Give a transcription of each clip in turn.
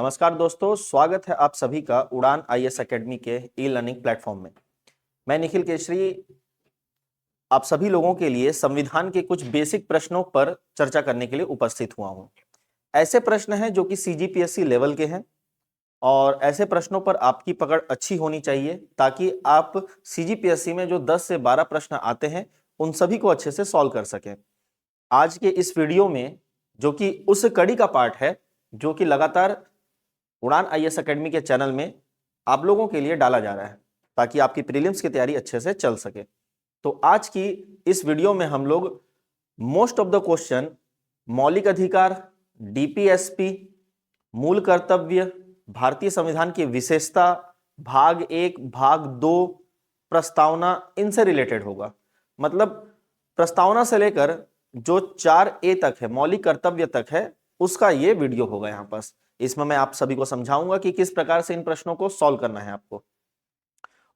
नमस्कार दोस्तों, स्वागत है आप सभी का उड़ान आईएएस एकेडमी के ई लर्निंग प्लेटफॉर्म में। मैं निखिल केसरी आप सभी लोगों के लिए संविधान के कुछ बेसिक प्रश्नों पर चर्चा करने के लिए उपस्थित हुआ हूं। ऐसे प्रश्न हैं जो कि सीजीपीएससी लेवल के हैं और ऐसे प्रश्नों पर आपकी पकड़ अच्छी होनी चाहिए ताकि आप सीजीपीएससी में जो 10 से 12 प्रश्न आते हैं उन सभी को अच्छे से सॉल्व कर सकें। आज के इस वीडियो में जो कि उस कड़ी का पार्ट है जो कि लगातार उड़ान आईएएस एकेडमी के चैनल में आप लोगों के लिए डाला जा रहा है ताकि आपकी प्रीलिम्स की तैयारी अच्छे से चल सके। तो आज की इस वीडियो में हम लोग मोस्ट ऑफ द क्वेश्चन, मौलिक अधिकार, डीपीएसपी, मूल कर्तव्य, भारतीय संविधान की विशेषता, भाग 1, भाग 2, प्रस्तावना, इनसे रिलेटेड होगा। मतलब प्रस्तावना से लेकर जो 4A तक है, मौलिक कर्तव्य तक है, उसका ये वीडियो होगा। यहाँ पास इसमें मैं आप सभी को समझाऊंगा कि किस प्रकार से इन प्रश्नों को सॉल्व करना है आपको,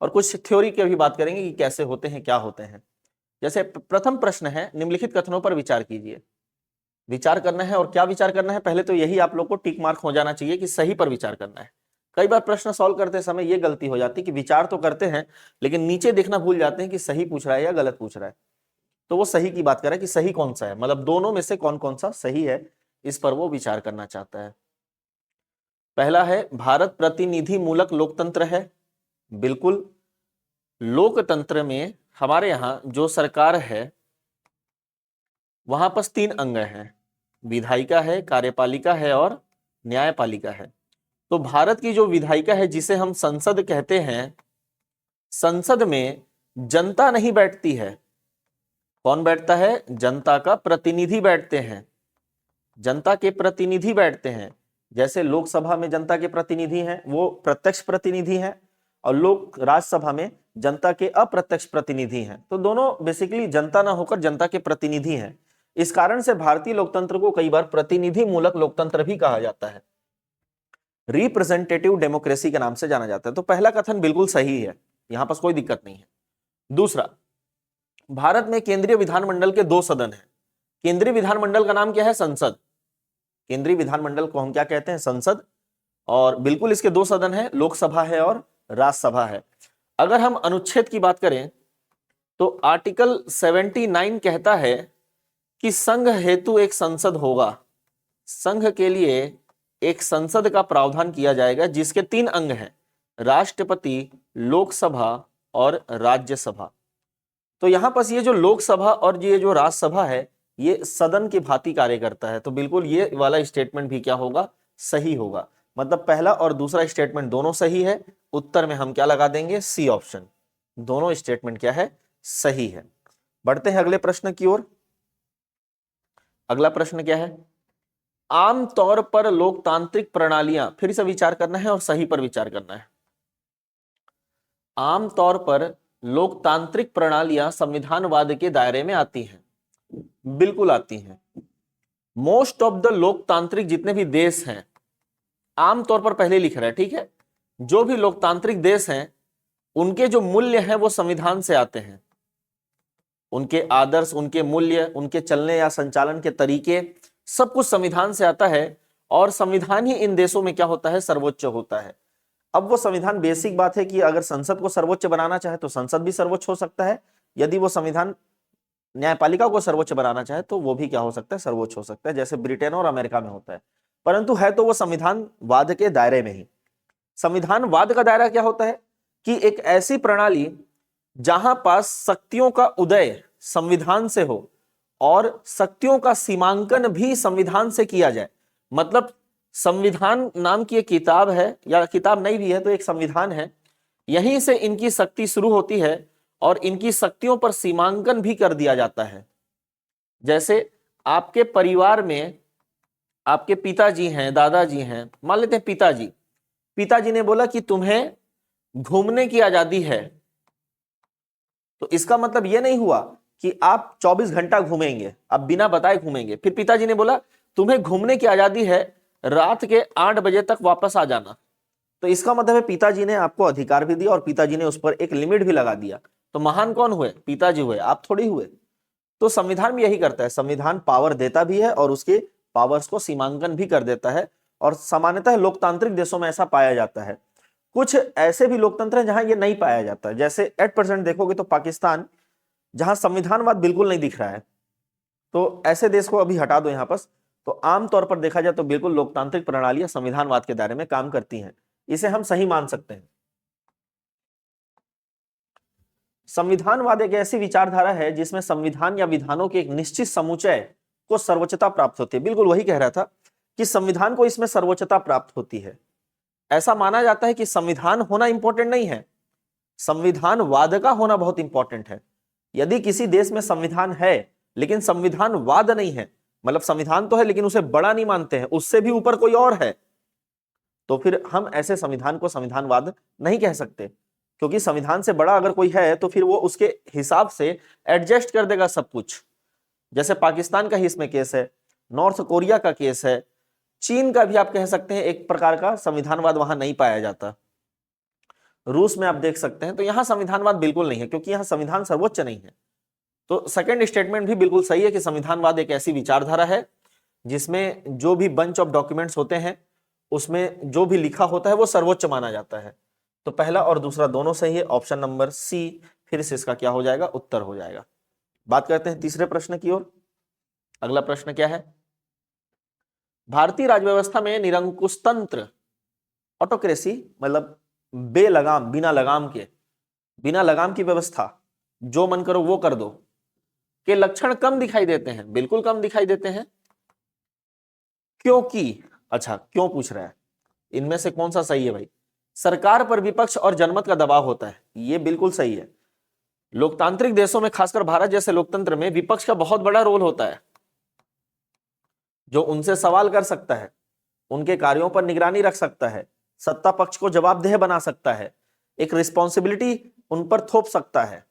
और कुछ थ्योरी की भी बात करेंगे कि कैसे होते हैं, क्या होते हैं। जैसे प्रथम प्रश्न है, निम्नलिखित कथनों पर विचार कीजिए। विचार करना है, और क्या विचार करना है, पहले तो यही आप लोग को टिक मार्क हो जाना चाहिए कि सही पर विचार करना है। कई बार प्रश्न सॉल्व करते समय यह गलती हो जाती है कि विचार तो करते हैं लेकिन नीचे देखना भूल जाते हैं कि सही पूछ रहा है या गलत पूछ रहा है। तो वो सही की बात कर रहा है कि सही कौन सा है, मतलब दोनों में से कौन कौन सा सही है, इस पर वो विचार करना चाहता है। पहला है, भारत प्रतिनिधि मूलक लोकतंत्र है। बिल्कुल, लोकतंत्र में हमारे यहां जो सरकार है वहां पर 3 अंग हैं, विधायिका है, कार्यपालिका है और न्यायपालिका है। तो भारत की जो विधायिका है, जिसे हम संसद कहते हैं, संसद में जनता नहीं बैठती है। कौन बैठता है? जनता का प्रतिनिधि बैठते हैं, जनता के प्रतिनिधि बैठते हैं। जैसे लोकसभा में जनता के प्रतिनिधि हैं, वो प्रत्यक्ष प्रतिनिधि हैं, और लोक राज्यसभा में जनता के अप्रत्यक्ष प्रतिनिधि हैं। तो दोनों बेसिकली जनता ना होकर जनता के प्रतिनिधि हैं। इस कारण से भारतीय लोकतंत्र को कई बार प्रतिनिधि मूलक लोकतंत्र भी कहा जाता है, रिप्रेजेंटेटिव डेमोक्रेसी के नाम से जाना जाता है। तो पहला कथन बिल्कुल सही है, यहां पर कोई दिक्कत नहीं है। दूसरा, भारत में केंद्रीय विधानमंडल के 2 सदन हैं। केंद्रीय विधानमंडल का नाम क्या है? संसद। केंद्रीय विधानमंडल को हम क्या कहते हैं? संसद। और बिल्कुल इसके 2 सदन हैं, लोकसभा है और राज्यसभा है। अगर हम अनुच्छेद की बात करें तो आर्टिकल 79 कहता है कि संघ हेतु एक संसद होगा। संघ के लिए एक संसद का प्रावधान किया जाएगा जिसके 3 अंग हैं, राष्ट्रपति, लोकसभा और राज्यसभा। तो यहां पर ये जो लोकसभा और ये जो राज्यसभा है, ये सदन की भांति कार्य करता है। तो बिल्कुल ये वाला स्टेटमेंट भी क्या होगा? सही होगा। मतलब पहला और दूसरा स्टेटमेंट दोनों सही है। उत्तर में हम क्या लगा देंगे? C option. दोनों स्टेटमेंट क्या है? सही है। बढ़ते हैं अगले प्रश्न की ओर। अगला प्रश्न क्या है? आमतौर पर लोकतांत्रिक प्रणालियां, फिर से विचार करना है और सही पर विचार करना है। आमतौर पर लोकतांत्रिक प्रणालियां संविधानवाद के दायरे में आती हैं। बिल्कुल आती हैं। मोस्ट ऑफ द लोकतांत्रिक जितने भी देश हैं, आमतौर पर पहले लिख रहा है, ठीक है, जो भी लोकतांत्रिक देश हैं उनके जो मूल्य हैं वो संविधान से आते हैं। उनके आदर्श, उनके मूल्य, उनके चलने या संचालन के तरीके, सब कुछ संविधान से आता है। और संविधान ही इन देशों में क्या होता है? सर्वोच्च होता है। अब वो संविधान, बेसिक बात है कि अगर संसद को सर्वोच्च बनाना चाहे तो संसद भी सर्वोच्च हो सकता है। यदि वो संविधान न्यायपालिका को सर्वोच्च बनाना चाहे तो वो भी क्या हो सकता है? सर्वोच्च हो सकता है, जैसे ब्रिटेन और अमेरिका में होता है। परंतु है तो वो संविधानवाद के दायरे में ही। संविधानवाद का दायरा क्या होता है कि एक ऐसी प्रणाली जहां पास शक्तियों का उदय संविधान से हो और शक्तियों का सीमांकन भी संविधान से किया जाए। मतलब संविधान नाम की एक किताब है, या किताब नहीं भी है तो एक संविधान है, यहीं से इनकी शक्ति शुरू होती है और इनकी शक्तियों पर सीमांकन भी कर दिया जाता है। जैसे आपके परिवार में आपके पिताजी हैं, दादाजी हैं, मान लेते हैं पिताजी ने बोला कि तुम्हें घूमने की आजादी है। तो इसका मतलब यह नहीं हुआ कि आप 24 घंटा घूमेंगे, आप बिना बताए घूमेंगे। फिर पिताजी ने बोला तुम्हें घूमने की आजादी है, रात के 8 बजे तक वापस आ जाना। तो इसका मतलब है पिताजी ने आपको अधिकार भी दिया और पिताजी ने उस पर एक लिमिट भी लगा दिया। तो महान कौन हुए? पिताजी हुए, आप थोड़ी हुए। तो संविधान भी यही करता है, संविधान पावर देता भी है और उसके पावर्स को सीमांकन भी कर देता है और सामान्यतः लोकतांत्रिक देशों में ऐसा पाया जाता है। कुछ ऐसे भी लोकतंत्र हैं जहां ये नहीं पाया जाता, जैसे एट परसेंट देखोगे तो पाकिस्तान, जहां संविधानवाद बिल्कुल नहीं दिख रहा है, तो ऐसे देश को अभी हटा दो यहां पर। तो आमतौर पर देखा जाए तो बिल्कुल लोकतांत्रिक प्रणालियां संविधानवाद के दायरे में काम करती हैं, इसे हम सही मान सकते हैं। संविधानवाद एक ऐसी विचारधारा है जिसमें संविधान या विधानों के एक निश्चित समुच्चय को सर्वोच्चता प्राप्त होती है। बिल्कुल वही कह रहा था कि संविधान को इसमें सर्वोच्चता प्राप्त होती है। ऐसा माना जाता है कि संविधान होना इंपॉर्टेंट नहीं है, संविधानवाद का होना बहुत इंपॉर्टेंट है। यदि किसी देश में संविधान है लेकिन संविधानवाद नहीं है, मतलब संविधान तो है लेकिन उसे बड़ा नहीं मानते हैं, उससे भी ऊपर कोई और है, तो फिर हम ऐसे संविधान को संविधानवाद नहीं कह सकते, क्योंकि संविधान से बड़ा अगर कोई है तो फिर वो उसके हिसाब से एडजस्ट कर देगा सब कुछ। जैसे पाकिस्तान का ही इसमें केस है, नॉर्थ कोरिया का केस है, चीन का भी आप कह सकते हैं एक प्रकार का संविधानवाद वहां नहीं पाया जाता, रूस में आप देख सकते हैं। तो यहां संविधानवाद बिल्कुल नहीं है, क्योंकि यहां संविधान सर्वोच्च नहीं है। तो सेकंड स्टेटमेंट भी बिल्कुल सही है कि संविधानवाद एक ऐसी विचारधारा है जिसमें जो भी बंच ऑफ डॉक्यूमेंट्स होते हैं उसमें जो भी लिखा होता है वो सर्वोच्च माना जाता है। तो पहला और दूसरा दोनों सही है, ऑप्शन नंबर सी फिर से इसका क्या हो जाएगा, उत्तर हो जाएगा। बात करते हैं तीसरे प्रश्न की ओर। अगला प्रश्न क्या है, भारतीय राज्य में निरंकुश तंत्र, ऑटोक्रेसी मतलब बेलगाम, बिना लगाम की व्यवस्था, जो मन करो वो कर दो, के लक्षण कम दिखाई देते हैं। बिल्कुल कम दिखाई देते हैं, क्योंकि, अच्छा क्यों पूछ रहा है, इनमें से कौन सा सही है भाई? सरकार पर विपक्ष और जनमत का दबाव होता है, ये बिल्कुल सही है। लोकतांत्रिक देशों में खासकर भारत जैसे लोकतंत्र में विपक्ष का बहुत बड़ा रोल होता है, जो उनसे सवाल कर सकता है, उनके कार्यों पर निगरानी रख सकता है, सत्ता पक्ष को जवाबदेह बना सकता है, एक रिस्पॉन्सिबिलिटी उन पर थोप सकता है।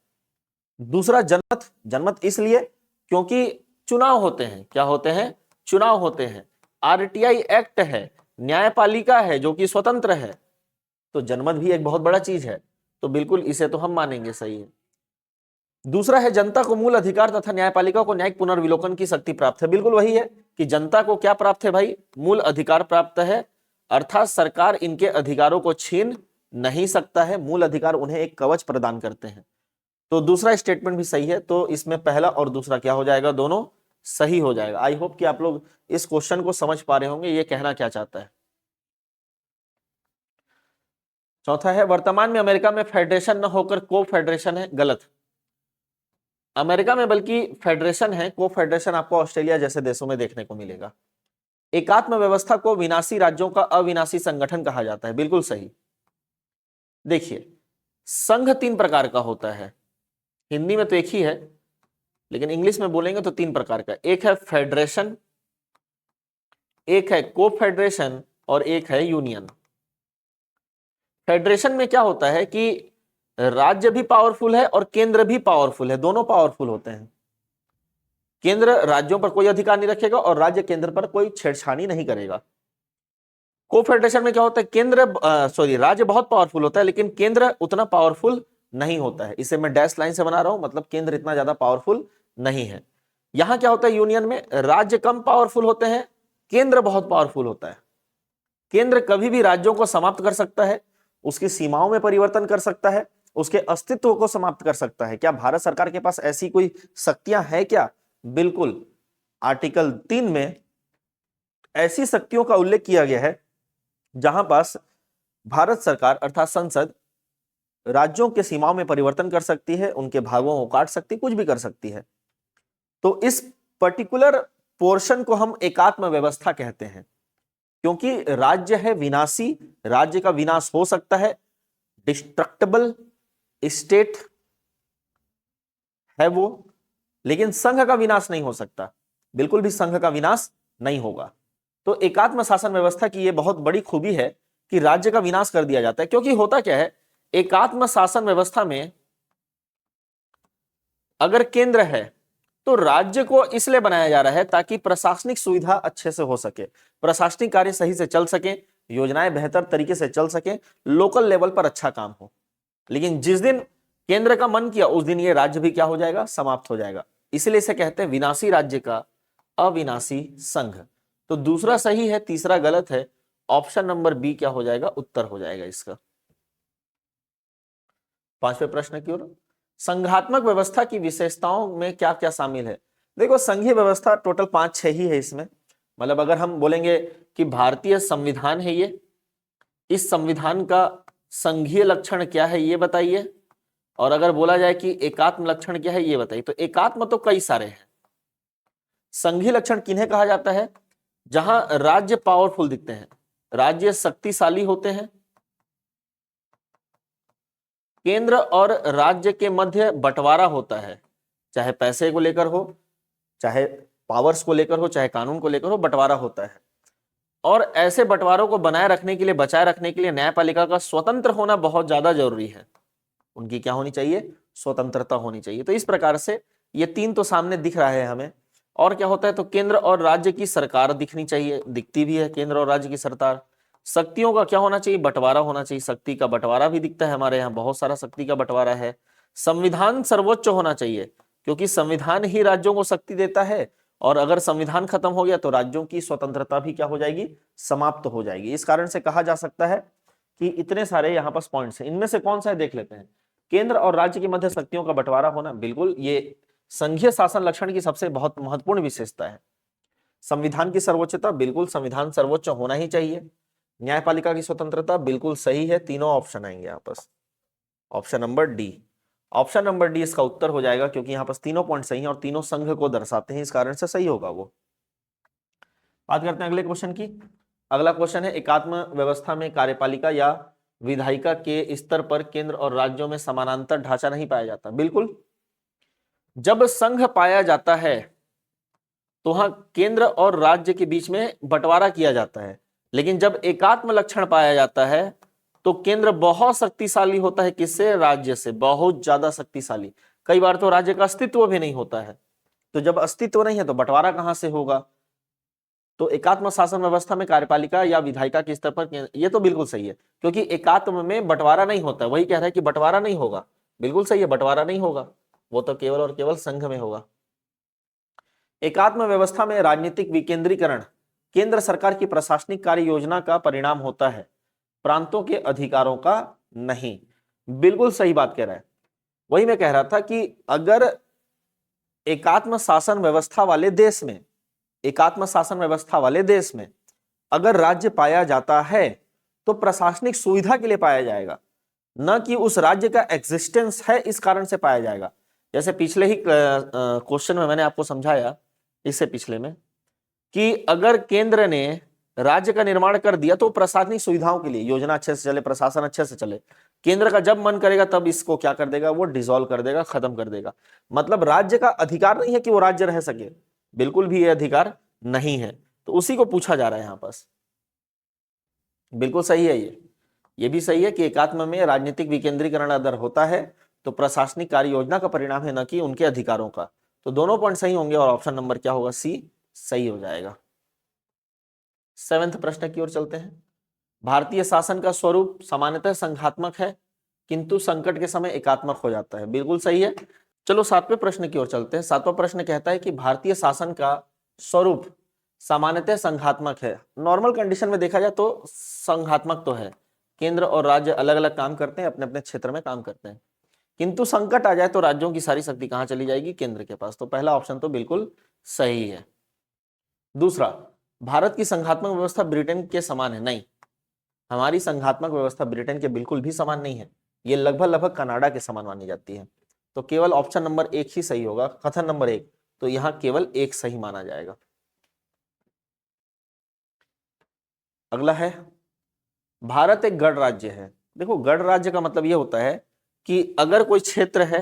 दूसरा जनमत इसलिए क्योंकि चुनाव होते हैं, क्या होते हैं? चुनाव होते हैं, आरटीआई एक्ट है, न्यायपालिका है जो कि स्वतंत्र है, तो जनमत भी एक बहुत बड़ा चीज है, तो बिल्कुल इसे तो हम मानेंगे सही है। दूसरा है जनता को मूल अधिकार तथा न्यायपालिका को न्यायिक पुनर्विलोकन की शक्ति प्राप्त है। बिल्कुल वही है कि जनता को क्या प्राप्त है भाई? मूल अधिकार प्राप्त है, अर्थात सरकार इनके अधिकारों को छीन नहीं सकता है, मूल अधिकार उन्हें एक कवच प्रदान करते हैं। तो दूसरा स्टेटमेंट भी सही है, तो इसमें पहला और दूसरा क्या हो जाएगा, दोनों सही हो जाएगा। आई होप कि आप लोग इस क्वेश्चन को समझ पा रहे होंगे ये कहना क्या चाहता है। चौथा है, वर्तमान में अमेरिका में फेडरेशन न होकर को फेडरेशन है। गलत, अमेरिका में बल्कि फेडरेशन है, को फेडरेशन आपको ऑस्ट्रेलिया जैसे देशों में देखने को मिलेगा। एकात्म व्यवस्था को विनाशी राज्यों का अविनाशी संगठन कहा जाता है। बिल्कुल सही। देखिए, संघ 3 प्रकार का होता है, हिंदी में तो एक ही है लेकिन इंग्लिश में बोलेंगे तो 3 प्रकार का। एक है फेडरेशन, एक है को फेडरेशन और एक है यूनियन। फेडरेशन में क्या होता है कि राज्य भी पावरफुल है और केंद्र भी पावरफुल है, दोनों पावरफुल होते हैं। केंद्र राज्यों पर कोई अधिकार नहीं रखेगा और राज्य केंद्र पर कोई छेड़छाड़ी नहीं करेगा। कोफेडरेशन में क्या होता है, राज्य बहुत पावरफुल होता है लेकिन केंद्र उतना पावरफुल नहीं होता है। इसे मैं डैश लाइन से बना रहा हूं, मतलब केंद्र इतना ज्यादा पावरफुल नहीं है। यहां क्या होता है, यूनियन में राज्य कम पावरफुल होते हैं, केंद्र बहुत पावरफुल होता है। केंद्र कभी भी राज्यों को समाप्त कर सकता है, उसकी सीमाओं में परिवर्तन कर सकता है, उसके अस्तित्व को समाप्त कर सकता है। क्या भारत सरकार के पास ऐसी कोई शक्तियां हैं क्या? बिल्कुल, आर्टिकल 3 में ऐसी शक्तियों का उल्लेख किया गया है जहां पास भारत सरकार अर्थात संसद राज्यों के सीमाओं में परिवर्तन कर सकती है, उनके भागों को काट सकती, कुछ भी कर सकती है। तो इस पर्टिकुलर पोर्शन को हम एकात्म व्यवस्था कहते हैं, क्योंकि राज्य है विनाशी, राज्य का विनाश हो सकता है, डिस्ट्रक्टेबल स्टेट है वो, लेकिन संघ का विनाश नहीं हो सकता, बिल्कुल भी संघ का विनाश नहीं होगा। तो एकात्म शासन व्यवस्था की यह बहुत बड़ी खूबी है कि राज्य का विनाश कर दिया जाता है। क्योंकि होता क्या है, एकात्म शासन व्यवस्था में अगर केंद्र है तो राज्य को इसलिए बनाया जा रहा है ताकि प्रशासनिक सुविधा अच्छे से हो सके, प्रशासनिक कार्य सही से चल सके, योजनाएं बेहतर तरीके से चल सके, लोकल लेवल पर अच्छा काम हो। लेकिन जिस दिन केंद्र का मन किया उस दिन ये राज्य भी क्या हो जाएगा, समाप्त हो जाएगा। इसलिए इसे कहते हैं विनाशी राज्य का अविनाशी संघ। तो दूसरा सही है, तीसरा गलत है, ऑप्शन नंबर बी क्या हो जाएगा, उत्तर हो जाएगा इसका। पांचवें प्रश्न की ओर, संघात्मक व्यवस्था की विशेषताओं में क्या क्या शामिल है। देखो संघीय व्यवस्था टोटल 5-6 ही है इसमें, मतलब अगर हम बोलेंगे कि भारतीय संविधान है ये, इस संविधान का संघीय लक्षण क्या है ये बताइए, और अगर बोला जाए कि एकात्म लक्षण क्या है ये बताइए। तो एकात्म तो कई सारे हैं, संघीय लक्षण किन्हें कहा जाता है, जहां राज्य पावरफुल दिखते हैं, राज्य शक्तिशाली होते हैं, केंद्र और राज्य के मध्य बंटवारा होता है, चाहे पैसे को लेकर हो, चाहे पावर्स को लेकर हो, चाहे कानून को लेकर हो, बंटवारा होता है। और ऐसे बंटवारों को बनाए रखने के लिए, बचाए रखने के लिए न्यायपालिका का स्वतंत्र होना बहुत ज्यादा जरूरी है। उनकी क्या होनी चाहिए, स्वतंत्रता होनी चाहिए। तो इस प्रकार से ये तीन तो सामने दिख रहा है हमें। और क्या होता है, तो केंद्र और राज्य की सरकार दिखनी चाहिए, दिखती भी है केंद्र और राज्य की सरकार। शक्तियों का क्या होना चाहिए, बंटवारा होना चाहिए, शक्ति का बंटवारा भी दिखता है हमारे यहाँ, बहुत सारा शक्ति का बंटवारा है। संविधान सर्वोच्च होना चाहिए, क्योंकि संविधान ही राज्यों को शक्ति देता है, और अगर संविधान खत्म हो गया तो राज्यों की स्वतंत्रता भी क्या हो जाएगी, समाप्त हो जाएगी। इस कारण से कहा जा सकता है कि इतने सारे यहाँ पास पॉइंट्स हैं, इनमें से कौन सा है देख लेते हैं। केंद्र और राज्य के मध्य शक्तियों का बंटवारा होना, बिल्कुल ये संघीय शासन लक्षण की सबसे बहुत महत्वपूर्ण विशेषता है। संविधान की सर्वोच्चता, बिल्कुल संविधान सर्वोच्च होना ही चाहिए। न्यायपालिका की स्वतंत्रता, बिल्कुल सही है, तीनों ऑप्शन आएंगे यहाँ पर। Option number D, option number D इसका उत्तर हो जाएगा, क्योंकि यहाँ पर तीनों पॉइंट सही हैं और तीनों संघ को दर्शाते हैं, इस कारण से सही होगा वो। बात करते हैं अगले क्वेश्चन की। अगला क्वेश्चन है, एकात्म व्यवस्था में कार्यपालिका या विधायिका के स्तर पर केंद्र और राज्यों में समानांतर ढांचा नहीं पाया जाता। बिल्कुल, जब संघ पाया जाता है तो वहां केंद्र और राज्य के बीच में बंटवारा किया जाता है, लेकिन जब एकात्म लक्षण पाया जाता है तो केंद्र बहुत शक्तिशाली होता है, किससे, राज्य से, बहुत ज्यादा शक्तिशाली। कई बार तो राज्य का अस्तित्व भी नहीं होता है, तो जब अस्तित्व नहीं है तो बंटवारा कहां से होगा। तो एकात्म शासन व्यवस्था में कार्यपालिका या विधायिका के स्तर पर, ये तो बिल्कुल सही है, क्योंकि एकात्म में बंटवारा नहीं होता है, वही कह रहा है कि बंटवारा नहीं होगा। बिल्कुल सही है, बंटवारा नहीं होगा, वो तो केवल और केवल संघ में होगा। एकात्म व्यवस्था में राजनीतिक विकेंद्रीकरण केंद्र सरकार की प्रशासनिक कार्य योजना का परिणाम होता है, प्रांतों के अधिकारों का नहीं। बिल्कुल सही बात कह रहा है, वही मैं कह रहा था कि अगर एकात्म शासन व्यवस्था वाले देश में, एकात्म शासन व्यवस्था वाले देश में अगर राज्य पाया जाता है तो प्रशासनिक सुविधा के लिए पाया जाएगा, न कि उस राज्य का एग्जिस्टेंस है इस कारण से पाया जाएगा। जैसे पिछले ही क्वेश्चन में मैंने आपको समझाया, इससे पिछले में, कि अगर केंद्र ने राज्य का निर्माण कर दिया तो प्रशासनिक सुविधाओं के लिए, योजना अच्छे से चले, प्रशासन अच्छे से चले, केंद्र का जब मन करेगा तब इसको क्या कर देगा, वो डिसॉल्व कर देगा, खत्म कर देगा। मतलब राज्य का अधिकार नहीं है कि वो राज्य रह सके, बिल्कुल भी ये अधिकार नहीं है। तो उसी को पूछा जा रहा है यहां पास। बिल्कुल सही है ये भी सही है कि एकात्म में राजनीतिक विकेंद्रीकरण अगर होता है तो प्रशासनिक कार्य योजना का परिणाम है, न कि उनके अधिकारों का। तो दोनों पॉइंट सही होंगे और ऑप्शन नंबर क्या होगा, सी सही हो जाएगा। 7वें प्रश्न की ओर चलते हैं। भारतीय शासन का स्वरूप सामान्यतः संघात्मक है, किंतु संकट के समय एकात्मक हो जाता है। बिल्कुल सही है। चलो 7वें प्रश्न की ओर चलते हैं। 7वां प्रश्न कहता है कि भारतीय शासन का स्वरूप सामान्यतः संघात्मक है। नॉर्मल कंडीशन में देखा जाए तो संघात्मक तो है, केंद्र और राज्य अलग अलग काम करते हैं, अपने अपने क्षेत्र में काम करते हैं, किंतु संकट आ जाए तो राज्यों की सारी शक्ति कहां चली जाएगी, केंद्र के पास। तो पहला ऑप्शन तो बिल्कुल सही है। दूसरा, भारत की संघात्मक व्यवस्था ब्रिटेन के समान है। नहीं, हमारी संघात्मक व्यवस्था ब्रिटेन के बिल्कुल भी समान नहीं है, ये लगभग लगभग कनाडा के समान मानी जाती है। तो केवल ऑप्शन नंबर 1 ही सही होगा, कथन नंबर 1। तो यहां केवल 1 सही माना जाएगा। अगला है, भारत एक गण राज्य है। देखो गण राज्य का मतलब यह होता है कि अगर कोई क्षेत्र है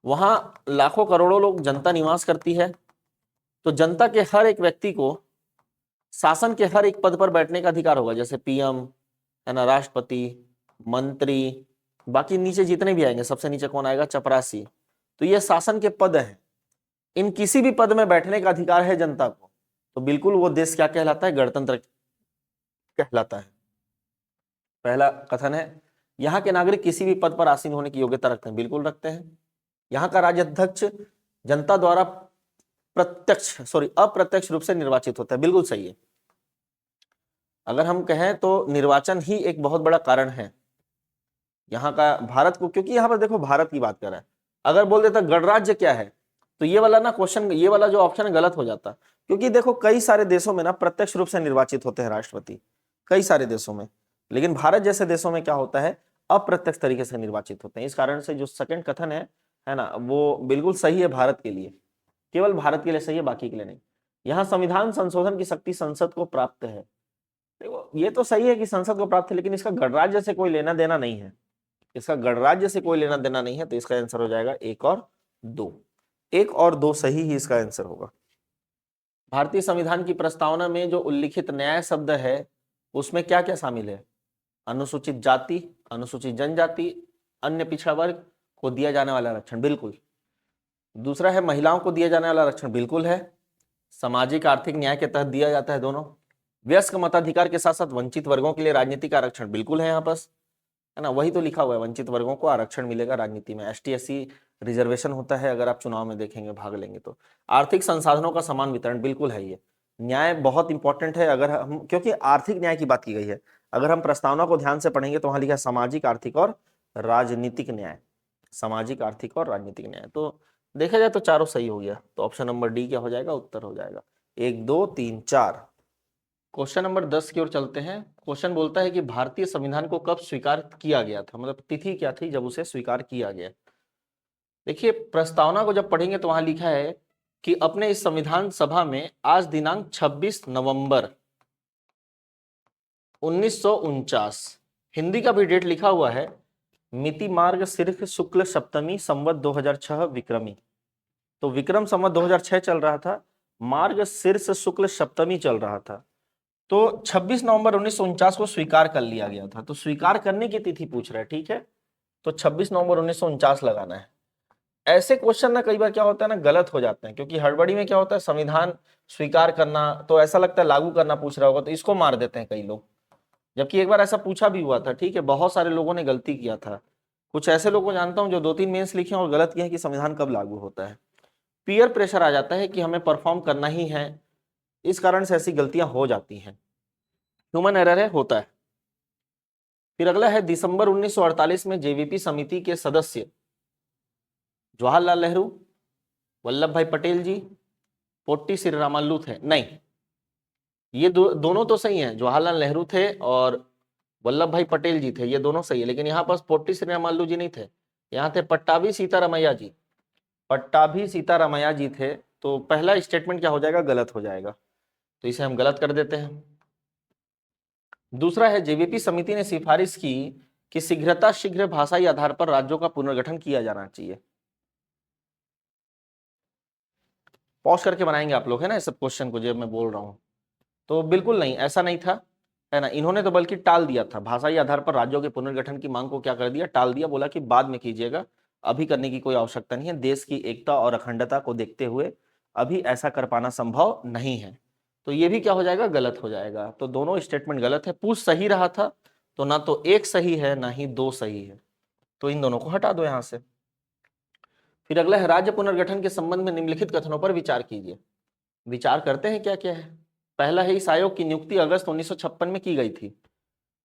वहां लाखों करोड़ों लोग, जनता निवास करती है, तो जनता के हर एक व्यक्ति को शासन के हर एक पद पर बैठने का अधिकार होगा, जैसे पीएम है ना, राष्ट्रपति, मंत्री, बाकी नीचे जितने भी आएंगे, सबसे नीचे कौन आएगा, चपरासी। तो ये शासन के पद हैं, इन किसी भी पद में बैठने का अधिकार है जनता को। तो बिल्कुल वो देश क्या कहलाता है, गणतंत्र कहलाता है। पहला कथन है, यहाँ के नागरिक किसी भी पद पर आसीन होने की योग्यता रखते हैं। बिल्कुल रखते हैं। यहाँ का राज्याध्यक्ष जनता द्वारा अप्रत्यक्ष रूप से निर्वाचित होता है। बिल्कुल सही है। अगर हम कहें तो निर्वाचन ही एक बहुत बड़ा कारण है यहाँ का भारत को, क्योंकि यहाँ पर देखो भारत की बात कर रहा है। अगर बोल देता गणराज्य क्या है तो ये वाला ना क्वेश्चन, ये वाला जो ऑप्शन गलत हो जाता, क्योंकि देखो कई सारे देशों में ना प्रत्यक्ष रूप से निर्वाचित होते हैं राष्ट्रपति, कई सारे देशों में, लेकिन भारत जैसे देशों में क्या होता है, अप्रत्यक्ष तरीके से निर्वाचित होते हैं। इस कारण से जो सेकंड कथन है ना, वो बिल्कुल सही है भारत के लिए, केवल भारत के लिए सही है, बाकी के लिए नहीं। यहाँ संविधान संशोधन की शक्ति संसद को प्राप्त है। देखो ये तो सही है कि संसद को प्राप्त है, लेकिन इसका गणराज्य से कोई लेना देना नहीं है, इसका गणराज्य से कोई लेना देना नहीं है, तो इसका आंसर हो जाएगा 1 और 2। 1 और 2 सही ही इसका आंसर होगा। भारतीय संविधान की प्रस्तावना में जो उल्लिखित न्याय शब्द है उसमें क्या क्या शामिल है? अनुसूचित जाति, अनुसूचित जनजाति, अन्य पिछड़ा वर्ग को दिया जाने वाला आरक्षण, बिल्कुल। दूसरा है महिलाओं को दिया जाने वाला आरक्षण, बिल्कुल है। सामाजिक आर्थिक न्याय के तहत दिया जाता है दोनों। वयस्क मताधिकार के साथ साथ वंचित वर्गों के लिए राजनीतिक आरक्षण, बिल्कुल है यहाँ पास, है ना, वही तो लिखा हुआ है, वंचित वर्गों को आरक्षण मिलेगा राजनीति में। एसटी एससी रिजर्वेशन होता है, अगर आप चुनाव में देखेंगे, भाग लेंगे तो। आर्थिक संसाधनों का समान वितरण, बिल्कुल है। ये न्याय बहुत इंपॉर्टेंट है, अगर हम, क्योंकि आर्थिक न्याय की बात की गई है, अगर हम प्रस्तावना को ध्यान से पढ़ेंगे तो वहां लिखा है सामाजिक, आर्थिक और राजनीतिक न्याय, सामाजिक, आर्थिक और राजनीतिक न्याय। तो देखा जाए तो चारों सही हो गया, तो ऑप्शन नंबर डी क्या हो जाएगा, उत्तर हो जाएगा। 1 2 3 4। क्वेश्चन नंबर 10 की ओर चलते हैं। क्वेश्चन बोलता है कि भारतीय संविधान को कब स्वीकार किया गया था, मतलब तिथि क्या थी जब उसे स्वीकार किया गया। देखिए प्रस्तावना को जब पढ़ेंगे तो वहां लिखा है कि अपने इस संविधान सभा में आज दिनांक 26 नवंबर 1949, हिंदी का भी डेट लिखा हुआ है, मिति मार्ग शीर्ष शुक्ल सप्तमी संवत 2006 विक्रमी। तो विक्रम संवत 2006 चल रहा था, मार्ग शीर्ष शुक्ल सप्तमी चल रहा था, तो 26 नवंबर 1949 को स्वीकार कर लिया गया था। तो स्वीकार करने की तिथि पूछ रहा है, ठीक है, तो 26 नवंबर 1949 लगाना है। ऐसे क्वेश्चन ना कई बार क्या होता है ना, गलत हो जाते हैं, क्योंकि हड़बड़ी में क्या होता है, संविधान स्वीकार करना तो ऐसा लगता है लागू करना पूछ रहा होगा, तो इसको मार देते हैं कई लोग। जबकि एक बार ऐसा पूछा भी हुआ था, ठीक है, बहुत सारे लोगों ने गलती किया था। कुछ ऐसे लोगों को जानता हूं जो 2-3 मेंस लिखे और गलत किए हैं कि संविधान कब लागू होता है। पीयर प्रेशर आ जाता है कि हमें परफॉर्म करना ही है, इस कारण से ऐसी गलतियां हो जाती हैं, ह्यूमन एरर है, होता है। फिर अगला है, दिसंबर 1948 में जेवीपी समिति के सदस्य जवाहरलाल नेहरू, वल्लभ भाई पटेल जी, पोट्टी श्रीरामुलु थे? नहीं, ये दोनों तो सही हैं, जवाहरलाल नेहरू थे और वल्लभ भाई पटेल जी थे, ये दोनों सही है, लेकिन यहाँ पास पोट्टी श्रीरामुलु जी नहीं थे, यहाँ थे पट्टाभी सीतारामैया जी, पट्टाभी सीतारामैया जी थे। तो पहला स्टेटमेंट क्या हो जाएगा, गलत हो जाएगा, तो इसे हम गलत कर देते हैं। दूसरा है, जेवीपी समिति ने सिफारिश की कि शीघ्र भाषाई आधार पर राज्यों का पुनर्गठन किया जाना चाहिए। पॉज करके बनाएंगे आप लोग, है ना, इस सब क्वेश्चन को जब मैं बोल रहा हूं, तो बिल्कुल नहीं, ऐसा नहीं था, है ना। इन्होंने तो बल्कि टाल दिया था, भाषाई आधार पर राज्यों के पुनर्गठन की मांग को क्या कर दिया, टाल दिया, बोला कि बाद में कीजिएगा, अभी करने की कोई आवश्यकता नहीं है, देश की एकता और अखंडता को देखते हुए अभी ऐसा कर पाना संभव नहीं है। तो ये भी क्या हो जाएगा, गलत हो जाएगा। तो दोनों स्टेटमेंट गलत है। पूछ सही रहा था, तो ना तो 1 सही है ना ही 2 सही है, तो इन दोनों को हटा दो यहां से। फिर अगला है, राज्य पुनर्गठन के संबंध में निम्नलिखित कथनों पर विचार कीजिए। विचार करते हैं क्या क्या है। पहला है, इस आयोग की नियुक्ति अगस्त 1956 में की गई थी,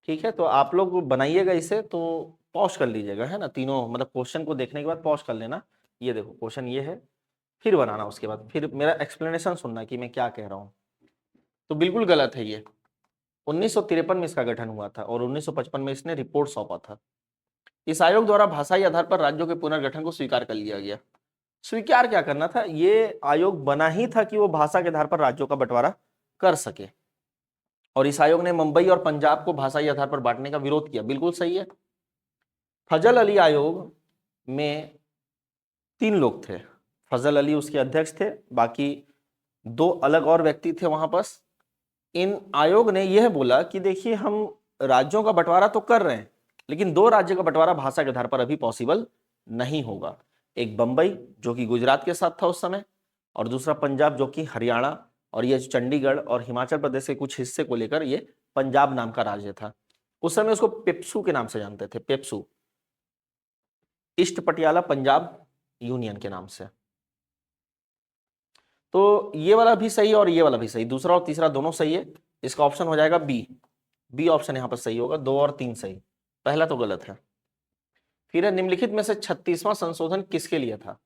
ठीक है, तो आप लोग बनाइएगा इसे, तो पॉज कर लीजिएगा, है ना, तीनों मतलब क्वेश्चन को देखने के बाद पॉज कर लेना। ये देखो क्वेश्चन ये है, फिर बनाना, उसके बाद फिर मेरा एक्सप्लेनेशन सुनना कि मैं क्या कह रहा हूँ। तो बिल्कुल गलत है ये। 1953 में इसका गठन हुआ था और 1955 में इसने रिपोर्ट सौंपा था। इस आयोग द्वारा भाषाई आधार पर राज्यों के पुनर्गठन को स्वीकार कर लिया गया। स्वीकार क्या करना था, ये आयोग बना ही था कि वो भाषा के आधार पर राज्यों का बंटवारा कर सके, और इस आयोग ने मुंबई और पंजाब को भाषाई आधार पर बांटने का विरोध किया, बिल्कुल सही है। फजल अली आयोग में 3 लोग थे, फजल अली उसके अध्यक्ष थे, बाकी 2 अलग और व्यक्ति थे वहां पास। इन आयोग ने यह बोला कि देखिए हम राज्यों का बंटवारा तो कर रहे हैं, लेकिन 2 राज्यों का बंटवारा भाषा के आधार पर अभी पॉसिबल नहीं होगा। एक बंबई जो कि गुजरात के साथ था उस समय, और दूसरा पंजाब जो कि हरियाणा और ये चंडीगढ़ और हिमाचल प्रदेश के कुछ हिस्से को लेकर ये पंजाब नाम का राज्य था। उस समय उसको पेप्सू के नाम से जानते थे, पेप्सू, ईस्ट पटियाला पंजाब यूनियन के नाम से। तो ये वाला भी सही और ये वाला भी सही, दूसरा और तीसरा दोनों सही है, इसका ऑप्शन हो जाएगा बी। बी ऑप्शन यहाँ पर सही होगा, 2 और 3 सही, पहला तो गलत है। फिर है निम्नलिखित में से 36वां संशोधन किसके लिए था,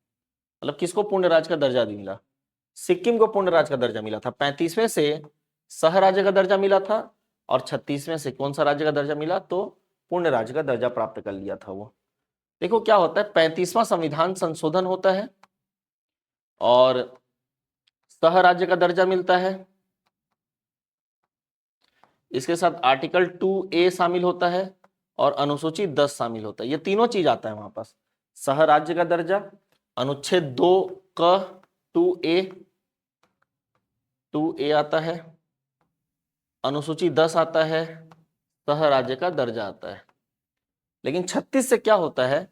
मतलब किसको पूर्ण राज्य का दर्जा मिला। सिक्किम को पूर्ण राज्य का दर्जा मिला था, 35वें से सह राज्य का दर्जा मिला था और 36वें से कौन सा राज्य का दर्जा मिला, तो पूर्ण राज्य का दर्जा प्राप्त कर लिया था वो। देखो क्या होता है, 35वां संविधान संशोधन होता है और सह राज्य का दर्जा मिलता है, इसके साथ आर्टिकल 2A शामिल होता है और अनुसूची 10 शामिल होता है। ये तीनों चीज आता है वहां पास, सह राज्य का दर्जा, अनुच्छेद 2 क 2A आता है, अनुसूची 10 आता है, सह राज्य का दर्जा आता है। लेकिन 36 से क्या होता है,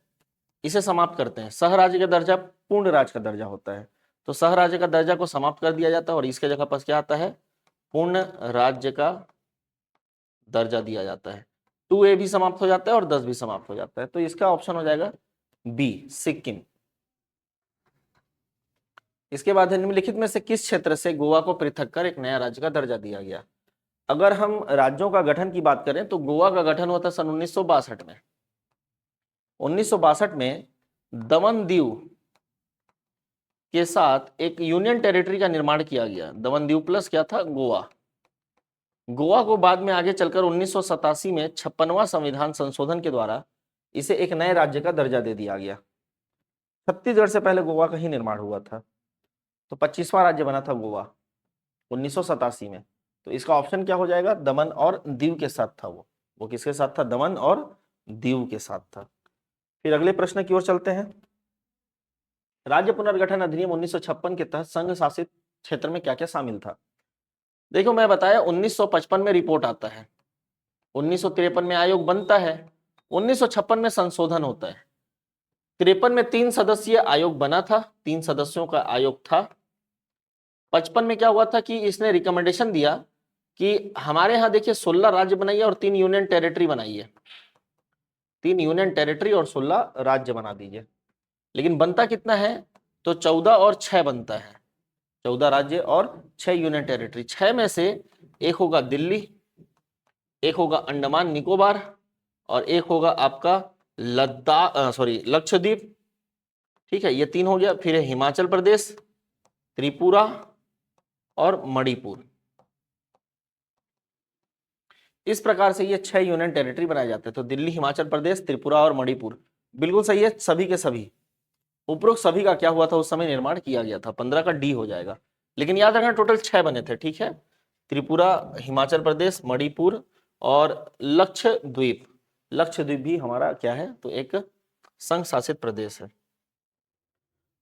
इसे समाप्त करते हैं, सह राज्य का दर्जा पूर्ण राज्य का दर्जा होता है, तो सह राज्य का दर्जा को समाप्त कर दिया जाता है और इसके जगह पास क्या आता है, पूर्ण राज्य का दर्जा दिया जाता है। 2A भी समाप्त हो जाता है और 10 भी समाप्त हो जाता है, तो इसका ऑप्शन हो जाएगा बी, सिक्किम। इसके बाद निम्नलिखित में से किस क्षेत्र से गोवा को पृथक कर एक नया राज्य का दर्जा दिया गया। अगर हम राज्यों का गठन की बात करें तो गोवा का गठन हुआ था सन 1962 में। 1962 में दमन दीव के साथ एक यूनियन टेरिटरी का निर्माण किया गया। दमन दीव प्लस क्या था, गोवा। गोवा को बाद में आगे चलकर 1987 में 56वां संविधान संशोधन के द्वारा इसे एक नए राज्य का दर्जा दे दिया गया। छत्तीसगढ़ से पहले गोवा का ही निर्माण हुआ था, तो 25वां राज्य बना था गोवा 1987 में। तो इसका ऑप्शन क्या हो जाएगा, दमन और दीव के साथ था वो किसके साथ था, दमन और दीव के साथ था। फिर अगले प्रश्न की ओर चलते हैं। राज्य पुनर्गठन अधिनियम 1956 के तहत संघ शासित क्षेत्र में क्या क्या शामिल था। देखो मैं बताया 1955 में रिपोर्ट आता है, 1953 में आयोग बनता है, 1956 में संशोधन होता है, 53 में 3 सदस्यीय आयोग बना था, 3 सदस्यों का आयोग था। 55 में क्या हुआ था कि इसने रिकमेंडेशन दिया कि हमारे यहाँ देखिए 16 राज्य बनाइए और 3 यूनियन टेरिटरी बनाइए, 3 यूनियन टेरिटरी और 16 राज्य बना दीजिए। लेकिन बनता कितना है, तो 14 और 6 बनता है, 14 राज्य और 6 यूनियन टेरिटरी। 6 में से एक होगा दिल्ली, एक होगा अंडमान निकोबार और एक होगा आपका लक्षद्वीप। ठीक है, ये 3 हो गया। फिर है हिमाचल प्रदेश, त्रिपुरा और मणिपुर। इस प्रकार से ये 6 यूनियन टेरिटरी बनाए जाते हैं। तो दिल्ली, हिमाचल प्रदेश, त्रिपुरा और मणिपुर बिल्कुल सही है, सभी के सभी। उपरोक्त सभी का क्या हुआ था, उस समय निर्माण किया गया था। 15 का डी हो जाएगा। लेकिन याद रखना टोटल 6 बने थे, ठीक है, त्रिपुरा, हिमाचल प्रदेश, मणिपुर और लक्षद्वीप। लक्षद्वीप भी हमारा क्या है, तो एक संघ शासित प्रदेश है।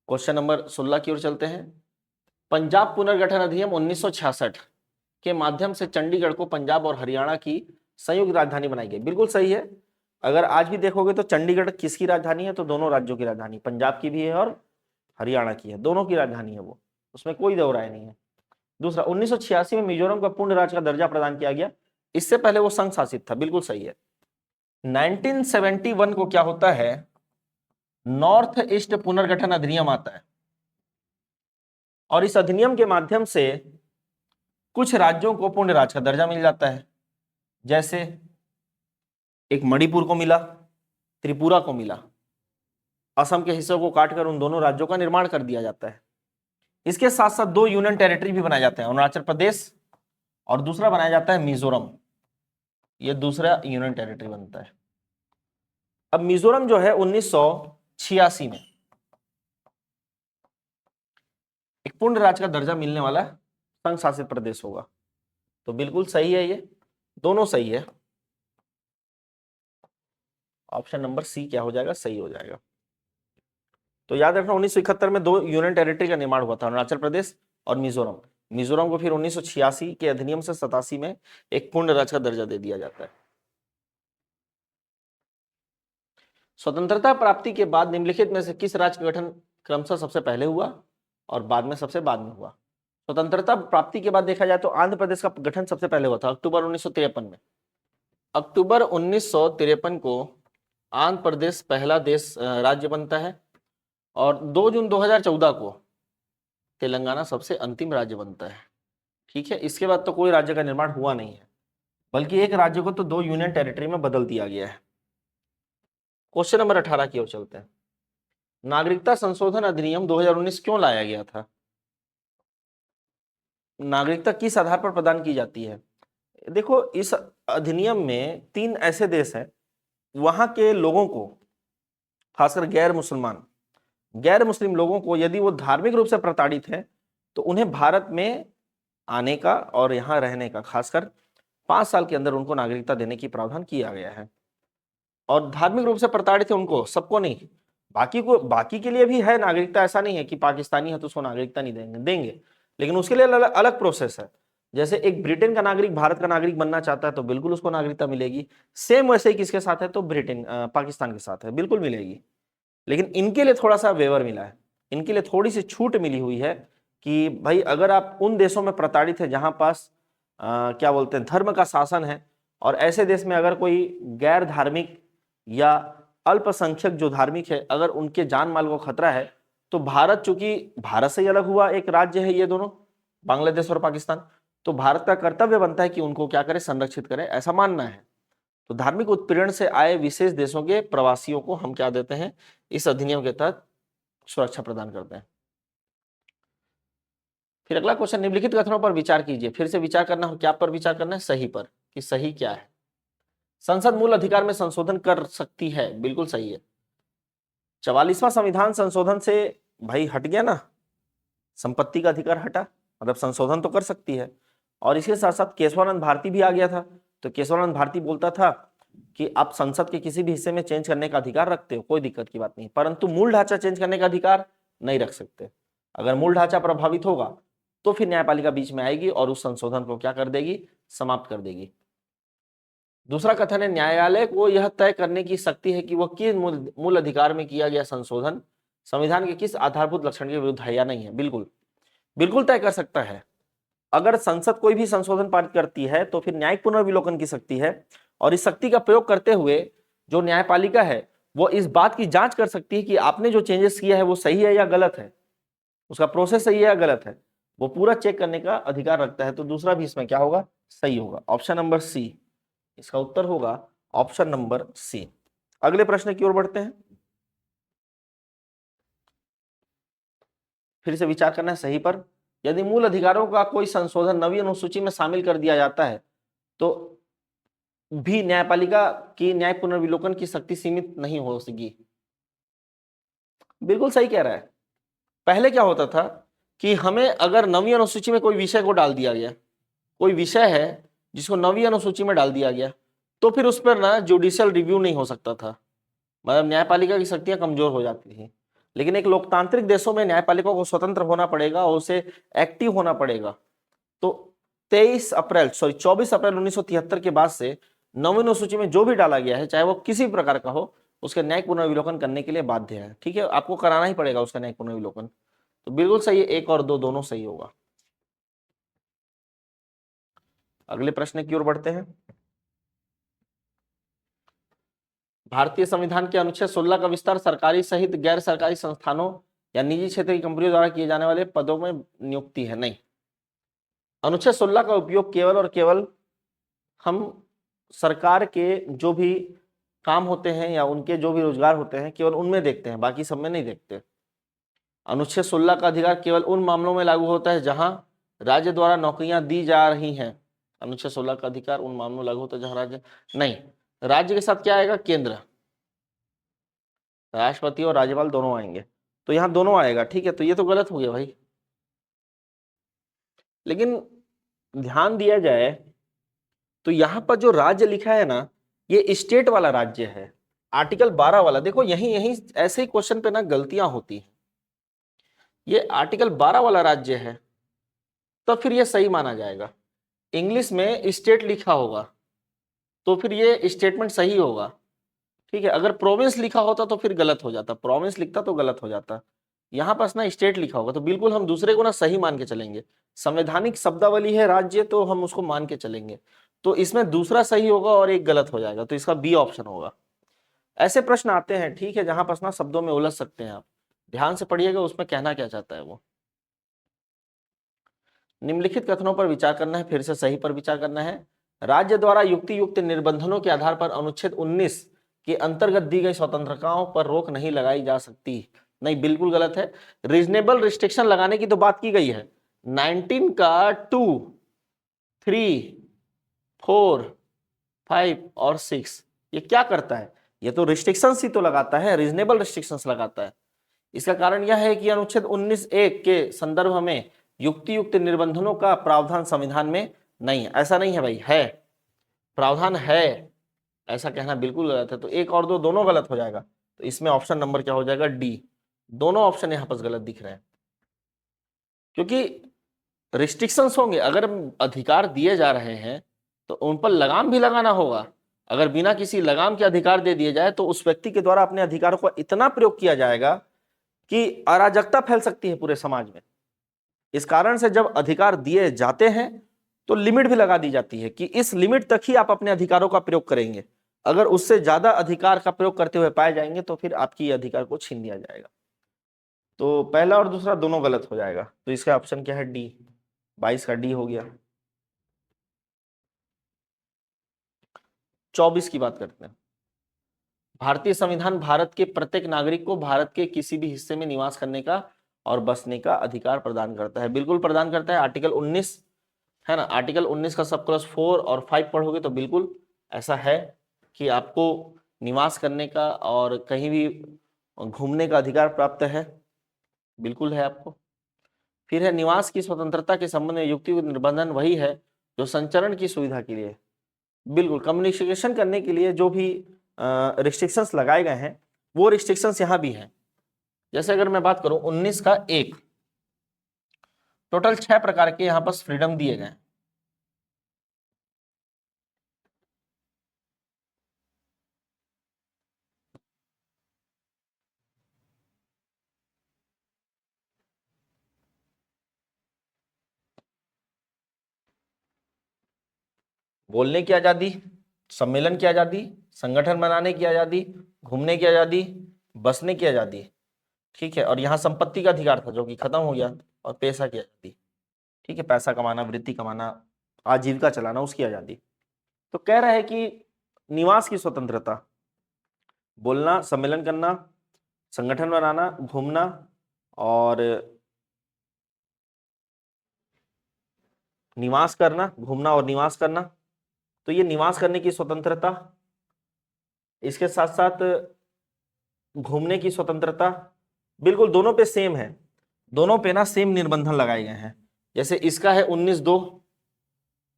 क्वेश्चन नंबर 16 की ओर चलते हैं। पंजाब पुनर्गठन अधिनियम 1966 के माध्यम से चंडीगढ़ को पंजाब और हरियाणा की संयुक्त राजधानी बनाई गई। बिल्कुल सही है। अगर आज भी देखोगे तो चंडीगढ़ किसकी राजधानी है, तो दोनों राज्यों की राजधानी, पंजाब की भी है और हरियाणा की है, दोनों की राजधानी है वो, उसमें कोई दो राय नहीं है। दूसरा, 1986 में मिजोरम को पूर्ण राज्य का दर्जा प्रदान किया गया, इससे पहले वो संघ शासित था। बिल्कुल सही है। 1971 को क्या होता है, नॉर्थ ईस्ट पुनर्गठन अधिनियम आता है और इस अधिनियम के माध्यम से कुछ राज्यों को पूर्ण राज्य का दर्जा मिल जाता है। जैसे एक मणिपुर को मिला, त्रिपुरा को मिला, असम के हिस्सों को काटकर उन दोनों राज्यों का निर्माण कर दिया जाता है। इसके साथ साथ 2 यूनियन टेरिटरी भी बनाए जाते हैं, अरुणाचल प्रदेश और दूसरा बनाया जाता है मिजोरम। ये दूसरा यूनियन टेरिटरी बनता है। अब मिजोरम जो है 1986 में एक पूर्ण राज्य का दर्जा मिलने वाला संघ शासित प्रदेश होगा। तो बिल्कुल सही है, ये दोनों सही है। ऑप्शन नंबर सी क्या हो जाएगा, सही हो जाएगा। तो याद रखना 1971 में 2 यूनियन टेरिटरी का निर्माण हुआ था, अरुणाचल प्रदेश और मिजोरम। मिजोरम को फिर 1986 के अधिनियम से 87 में एक पूर्ण राज्य का दर्जा दे दिया जाता है। स्वतंत्रता प्राप्ति के बाद निम्नलिखित में से किस राज्य का गठन क्रमशः सबसे पहले हुआ और बाद में सबसे बाद में हुआ। स्वतंत्रता प्राप्ति के बाद देखा जाए तो आंध्र प्रदेश का गठन सबसे पहले हुआ था अक्टूबर 1953 में। अक्टूबर 1953 को आंध्र प्रदेश पहला देश राज्य बनता है और 2 जून 2014 को तेलंगाना सबसे अंतिम राज्य बनता है। ठीक है, इसके बाद तो कोई राज्य का निर्माण हुआ नहीं है। बल्कि एक राज्य को तो 2 यूनियन टेरिटरी में बदल दिया गया है। क्वेश्चन नंबर 18 की ओर चलते हैं। नागरिकता संशोधन अधिनियम 2019 क्यों लाया गया था? नागरिकता किस आधार पर प्रदान की जाती है? देखो, इस अधिनियम में 3 ऐसे देश हैं, वहां के लोगों को, खासकर गैर मुस्लिम लोगों को, यदि वो धार्मिक रूप से प्रताड़ित हैं तो उन्हें भारत में आने का और यहाँ रहने का, खासकर 5 साल के अंदर उनको नागरिकता देने की प्रावधान किया गया है। और धार्मिक रूप से प्रताड़ित है उनको, सबको नहीं, बाकी के लिए भी है नागरिकता। ऐसा नहीं है कि पाकिस्तानी है तो उसको नागरिकता नहीं देंगे, लेकिन उसके लिए अलग प्रोसेस है। जैसे एक ब्रिटेन का नागरिक भारत का नागरिक बनना चाहता है तो बिल्कुल उसको नागरिकता मिलेगी। सेम वैसे ही किसके साथ है तो पाकिस्तान के साथ है, बिल्कुल मिलेगी। लेकिन इनके लिए थोड़ा सा वेवर मिला है, इनके लिए थोड़ी सी छूट मिली हुई है कि भाई अगर आप उन देशों में प्रताड़ित है जहां पास क्या बोलते हैं, धर्म का शासन है, और ऐसे देश में अगर कोई गैर धार्मिक या अल्पसंख्यक जो धार्मिक है, अगर उनके जान माल को खतरा है, तो भारत, चूंकि भारत से ही अलग हुआ एक राज्य है ये दोनों, बांग्लादेश और पाकिस्तान, तो भारत का कर्तव्य बनता है कि उनको क्या करे, संरक्षित करे, ऐसा मानना है। तो धार्मिक उत्पीड़न से आए विशेष देशों के प्रवासियों को हम क्या देते हैं, इस अधिनियम के तहत सुरक्षा प्रदान करते हैं। फिर अगला क्वेश्चन, निम्नलिखित कथनों पर विचार कीजिए। फिर से विचार करना हो, क्या पर विचार करना है, सही पर, कि सही क्या है। संसद मूल अधिकार में संशोधन कर सकती है, बिल्कुल सही है। 44वां संविधान संशोधन से भाई हट गया ना, संपत्ति का अधिकार हटा, मतलब संशोधन तो कर सकती है। और इसके साथ साथ केशवानंद भारती भी आ गया था, तो केशवानंद भारती बोलता था कि आप संसद के किसी भी हिस्से में चेंज करने का अधिकार रखते हो, कोई दिक्कत की बात नहीं, परंतु मूल ढांचा चेंज करने का अधिकार नहीं रख सकते। अगर मूल ढांचा प्रभावित होगा तो फिर न्यायपालिका बीच में आएगी और उस संशोधन को क्या कर देगी, समाप्त कर देगी। दूसरा कथन है, न्यायालय को यह तय करने की शक्ति है कि वह किस मूल अधिकार में किया गया संशोधन संविधान के किस आधारभूत लक्षण के विरुद्ध है या नहीं है। बिल्कुल तय कर सकता है। अगर संसद कोई भी संशोधन पारित करती है तो फिर न्यायिक पुनर्विलोकन की शक्ति है, और इस शक्ति का प्रयोग करते हुए जो न्यायपालिका है वो इस बात की जांच कर सकती है कि आपने जो चेंजेस किया है वो सही है या गलत है, उसका प्रोसेस सही है या गलत है, वो पूरा चेक करने का अधिकार रखता है। तो दूसरा भी इसमें क्या होगा, सही होगा। ऑप्शन नंबर सी इसका उत्तर होगा, ऑप्शन नंबर सी। अगले प्रश्न की ओर बढ़ते हैं। फिर से विचार करना है सही पर। यदि मूल अधिकारों का कोई संशोधन नवी अनुसूची में शामिल कर दिया जाता है तो भी न्यायपालिका की न्याय पुनर्विलोकन की शक्ति सीमित नहीं हो सकेगी। बिल्कुल सही कह रहा है। पहले क्या होता था कि हमें अगर नवी अनुसूची में कोई विषय को डाल दिया गया, कोई विषय है जिसको नवी अनुसूची में डाल दिया गया, तो फिर उस पर ना जुडिशियल रिव्यू नहीं हो सकता था, मतलब न्यायपालिका की शक्तियां कमजोर हो जाती थी। लेकिन एक लोकतांत्रिक देशों में न्यायपालिका को स्वतंत्र होना पड़ेगा और उसे एक्टिव होना पड़ेगा। तो 24 अप्रैल 1973 के बाद से नवीन अनुसूची में जो भी डाला गया है, चाहे वो किसी भी प्रकार का हो, उसके न्यायिक पुनर्विलोकन करने के लिए बाध्य है। ठीक है, आपको कराना ही पड़ेगा उसका न्यायिक पुनर्विलोकन। तो बिल्कुल सही है, 1 और 2 दोनों सही होगा। अगले प्रश्न की ओर बढ़ते हैं। भारतीय संविधान के अनुच्छेद 16 का विस्तार सरकारी सहित गैर सरकारी संस्थानों या निजी क्षेत्र की कंपनियों द्वारा किए जाने वाले पदों में नियुक्ति है, नहीं। अनुच्छेद 16 का उपयोग केवल और केवल हम सरकार के जो भी काम होते हैं या उनके जो भी रोजगार होते हैं केवल उनमें देखते हैं, बाकी सब में नहीं देखते। अनुच्छेद 16 का अधिकार केवल उन मामलों में लागू होता है जहां राज्य द्वारा नौकरियां दी जा रही हैं। अनुच्छेद 16 का अधिकार उन मामलों में लागू होता है जहां राज्य, नहीं, राज्य के साथ क्या आएगा, केंद्र, राष्ट्रपति और राज्यपाल दोनों आएंगे, तो यहाँ दोनों आएगा। ठीक है, तो ये तो गलत हो गया भाई। लेकिन ध्यान दिया जाए तो यहाँ पर जो राज्य लिखा है ना, ये स्टेट वाला राज्य है, आर्टिकल 12 वाला। देखो यही यही ऐसे ही क्वेश्चन पे ना गलतियां होती हैं। ये आर्टिकल 12 वाला राज्य है, तो फिर ये सही माना जाएगा। इंग्लिश में स्टेट लिखा होगा तो फिर ये स्टेटमेंट सही होगा। ठीक है, अगर प्रोविंस लिखा होता तो फिर गलत हो जाता, प्रोविंस लिखता तो गलत हो जाता। यहाँ पास ना स्टेट लिखा होगा, तो बिल्कुल हम दूसरे को ना सही मान के चलेंगे। संवैधानिक शब्दावली है राज्य, तो हम उसको मान के चलेंगे। तो इसमें दूसरा सही होगा और एक गलत हो जाएगा, तो इसका बी ऑप्शन होगा। ऐसे प्रश्न आते हैं, ठीक है, जहां पास ना शब्दों में उलझ सकते हैं आप, ध्यान से पढ़िएगा उसमें कहना क्या चाहता है वो। निम्नलिखित कथनों पर विचार करना है, फिर से सही पर विचार करना है। राज्य द्वारा युक्ति युक्त निबंधनों के आधार पर अनुच्छेद 19 के अंतर्गत दी गई स्वतंत्रताओं पर रोक नहीं लगाई जा सकती। नहीं, बिल्कुल गलत है। रीजनेबल रिस्ट्रिक्शन लगाने की तो बात की गई है। 19 का 2, 3, 4, 5 और 6 ये क्या करता है? ये तो रिस्ट्रिक्शंस ही तो लगाता है, रीजनेबल रिस्ट्रिक्शंस लगाता है। इसका कारण यह है कि अनुच्छेद 19(1) के संदर्भ में युक्ति युक्त निबंधनों का प्रावधान संविधान में नहीं है। ऐसा नहीं है भाई, है, प्रावधान है, ऐसा कहना बिल्कुल गलत है। तो 1 और 2 दोनों गलत हो जाएगा। तो इसमें ऑप्शन नंबर क्या हो जाएगा? डी। दोनों ऑप्शन यहां पर गलत दिख रहे हैं, क्योंकि रिस्ट्रिक्शंस होंगे। अगर अधिकार दिए जा रहे हैं तो उन पर लगाम भी लगाना होगा। अगर बिना किसी लगाम के अधिकार दे दिए जाए तो उस व्यक्ति के द्वारा अपने अधिकारों को इतना प्रयोग किया जाएगा कि अराजकता फैल सकती है पूरे समाज में। इस कारण से जब अधिकार दिए जाते हैं तो लिमिट भी लगा दी जाती है कि इस लिमिट तक ही आप अपने अधिकारों का प्रयोग करेंगे। अगर उससे ज्यादा अधिकार का प्रयोग करते हुए पाए जाएंगे तो फिर आपकी अधिकार को छीन लिया जाएगा। तो पहला और दूसरा दोनों गलत हो जाएगा। तो इसका ऑप्शन क्या है? डी। 22 का डी हो गया। 24 की बात करते हैं। भारतीय संविधान भारत के प्रत्येक नागरिक को भारत के किसी भी हिस्से में निवास करने का और बसने का अधिकार प्रदान करता है। बिल्कुल प्रदान करता है। आर्टिकल 19 है ना, आर्टिकल 19 का सब क्लॉज 4 और 5 पढ़ोगे तो बिल्कुल ऐसा है कि आपको निवास करने का और कहीं भी घूमने का अधिकार प्राप्त है, बिल्कुल है आपको। फिर है निवास की स्वतंत्रता के संबंध में युक्ति निबंधन वही है जो संचरण की सुविधा के लिए, बिल्कुल कम्युनिकेशन करने के लिए जो भी रिस्ट्रिक्शंस लगाए गए हैं वो रिस्ट्रिक्शंस यहाँ भी हैं। जैसे अगर मैं बात करूं 19 का 1, टोटल 6 प्रकार के यहाँ पर फ्रीडम दिए गए हैं। बोलने की आजादी, सम्मेलन की आजादी, संगठन बनाने की आजादी, घूमने की आजादी, बसने की आजादी, ठीक है। और यहाँ संपत्ति का अधिकार था जो कि खत्म हो गया, और पेशा की आजादी, ठीक है, पैसा कमाना, वृत्ति कमाना, आजीविका चलाना, उसकी आजादी। तो कह रहा है कि निवास की स्वतंत्रता, बोलना, सम्मेलन करना, संगठन बनाना, घूमना और निवास करना, घूमना और निवास करना, तो ये निवास करने की स्वतंत्रता, इसके साथ साथ घूमने की स्वतंत्रता, बिल्कुल दोनों पे सेम है। दोनों पे ना सेम निर्बंधन लगाए गए हैं। जैसे इसका है 19(2),